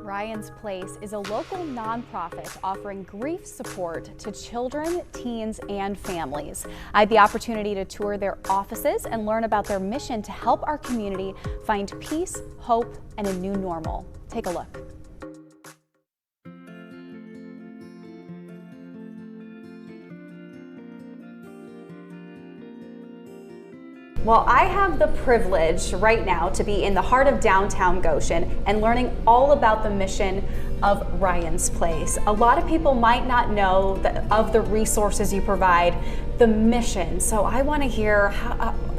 Ryan's Place is a local nonprofit offering grief support to children, teens, and families. I had the opportunity to tour their offices and learn about their mission to help our community find peace, hope, and a new normal. Take a look. Well, I have the privilege right now to be in the heart of downtown Goshen and learning all about the mission of Ryan's Place. A lot of people might not know of the resources you provide, the mission. So I want to hear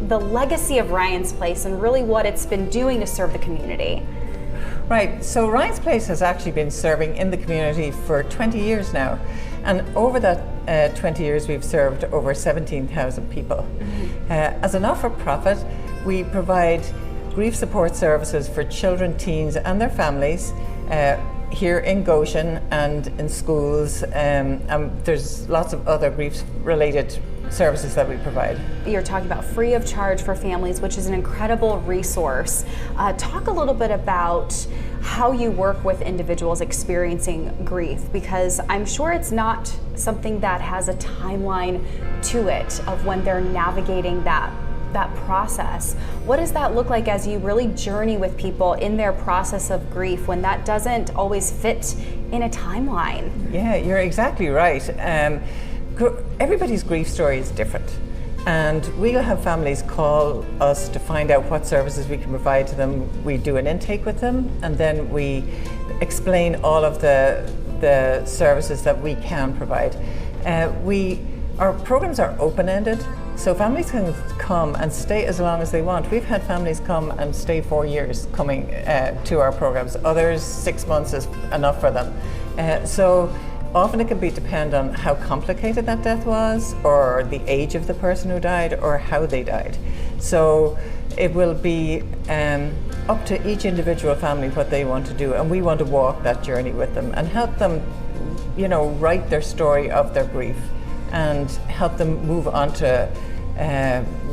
the legacy of Ryan's Place and really what it's been doing to serve the community. Right, so Ryan's Place has actually been serving in the community for 20 years now. And over that 20 years, we've served over 17,000 people. Mm-hmm. As a not-for-profit, we provide grief support services for children, teens, and their families here in Goshen and in schools. And there's lots of other grief-related services that we provide. You're talking about free of charge for families, which is an incredible resource. Talk a little bit about how you work with individuals experiencing grief, because I'm sure it's not something that has a timeline to it of when they're navigating that process. What does that look like as you really journey with people in their process of grief when that doesn't always fit in a timeline? Yeah, you're exactly right. Everybody's grief story is different, and we'll have families call us to find out what services we can provide to them. We do an intake with them, and then we explain all of the services that we can provide. Our programs are open-ended, so families can come and stay as long as they want. We've had families come and stay 4 years coming to our programs. Others, 6 months is enough for them. So often it can depend on how complicated that death was, or the age of the person who died, or how they died. So it will be up to each individual family what they want to do, and we want to walk that journey with them and help them, write their story of their grief and help them move on to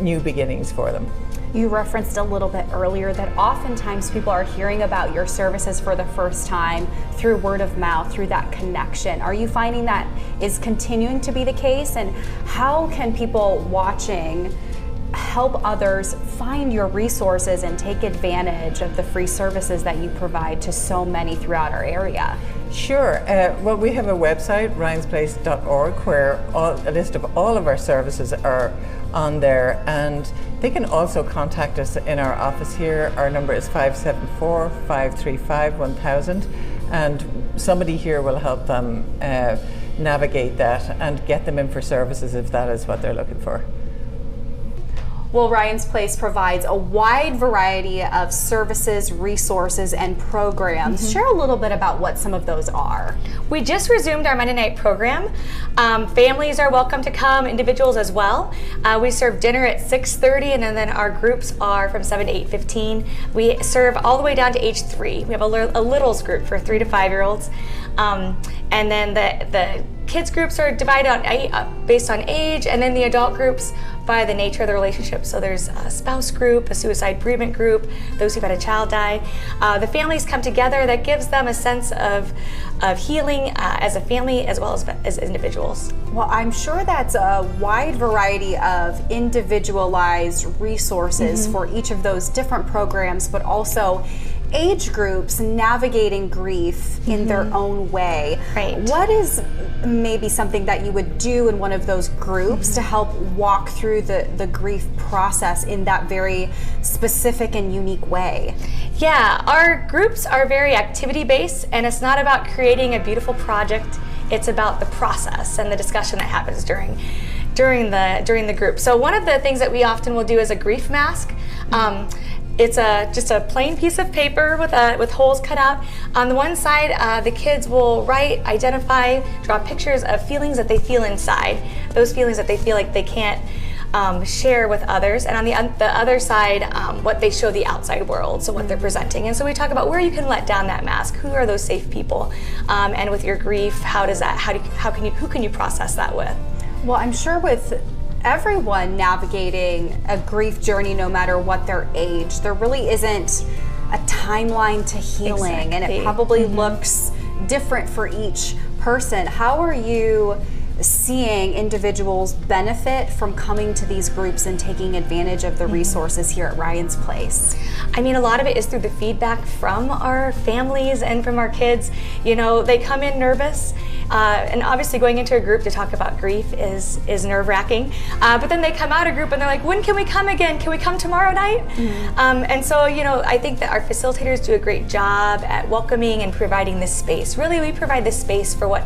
new beginnings for them. You referenced a little bit earlier that oftentimes people are hearing about your services for the first time through word of mouth, through that connection. Are you finding that is continuing to be the case? And how can people watching help others find your resources and take advantage of the free services that you provide to so many throughout our area? Sure. Well, we have a website, ryansplace.org, where a list of all of our services are on there, and they can also contact us in our office here. Our number is 574-535-1000, and somebody here will help them navigate that and get them in for services if that is what they're looking for. Well, Ryan's Place provides a wide variety of services, resources, and programs. Mm-hmm. Share a little bit about what some of those are. We just resumed our Monday night program. Families are welcome to come, individuals as well. We serve dinner at 6:30, and then our groups are from 7 to 8:15. We serve all the way down to age 3. We have a littles group for 3 to 5-year-olds. And then the kids groups are divided based on age, and then the adult groups by the nature of the relationship. So there's a spouse group, a suicide bereavement group, those who've had a child die. The families come together. That gives them a sense of healing as a family as well as individuals. Well, I'm sure that's a wide variety of individualized resources mm-hmm. for each of those different programs, but also age groups navigating grief mm-hmm. in their own way. Right. What is maybe something that you would do in one of those groups mm-hmm. to help walk through the grief process in that very specific and unique way? Yeah, our groups are very activity-based, and it's not about creating a beautiful project. It's about the process and the discussion that happens during the group. So one of the things that we often will do is a grief mask. It's just a plain piece of paper with holes cut out. On the one side, the kids will write, identify, draw pictures of feelings that they feel inside, those feelings that they feel like they can't share with others, and on the other side, what they show the outside world, so what they're presenting. And so we talk about where you can let down that mask. Who are those safe people? And with your grief, who can you process that with? Well, I'm sure with everyone navigating a grief journey, no matter what their age, there really isn't a timeline to healing, and it probably looks different for each person. How are you seeing individuals benefit from coming to these groups and taking advantage of the resources here at Ryan's Place? I mean, a lot of it is through the feedback from our families and from our kids. You know, they come in nervous, and obviously going into a group to talk about grief is nerve-wracking. But then they come out of group and they're like, when can we come again? Can we come tomorrow night? And so, you know, I think that our facilitators do a great job at welcoming and providing this space. Really, we provide this space for what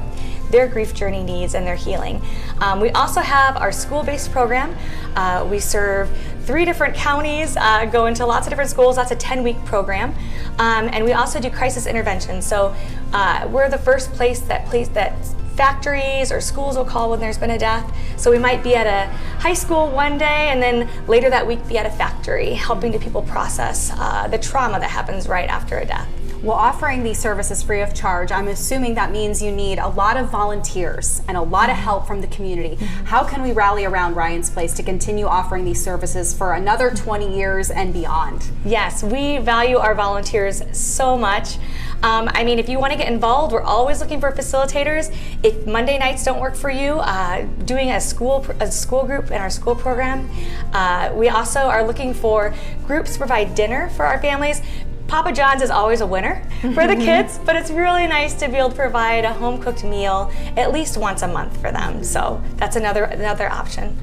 their grief journey needs and their healing. We also have our school-based program. We serve 3 different counties, go into lots of different schools. That's a 10-week program. And we also do crisis intervention. So we're the first place that factories or schools will call when there's been a death. So we might be at a high school one day and then later that week be at a factory, helping people process the trauma that happens right after a death. Well, offering these services free of charge, I'm assuming that means you need a lot of volunteers and a lot of help from the community. How can we rally around Ryan's Place to continue offering these services for another 20 years and beyond? Yes, we value our volunteers so much. I mean, if you want to get involved, we're always looking for facilitators. If Monday nights don't work for you, doing a school group in our school program. We also are looking for groups to provide dinner for our families. Papa John's is always a winner for the kids, but it's really nice to be able to provide a home-cooked meal at least once a month for them. So that's another option.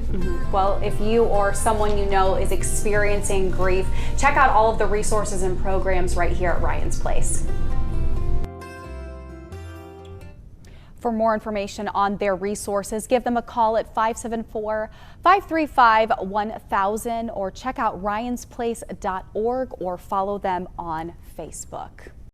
Well, if you or someone you know is experiencing grief, check out all of the resources and programs right here at Ryan's Place. For more information on their resources, give them a call at 574-535-1000 or check out ryansplace.org or follow them on Facebook.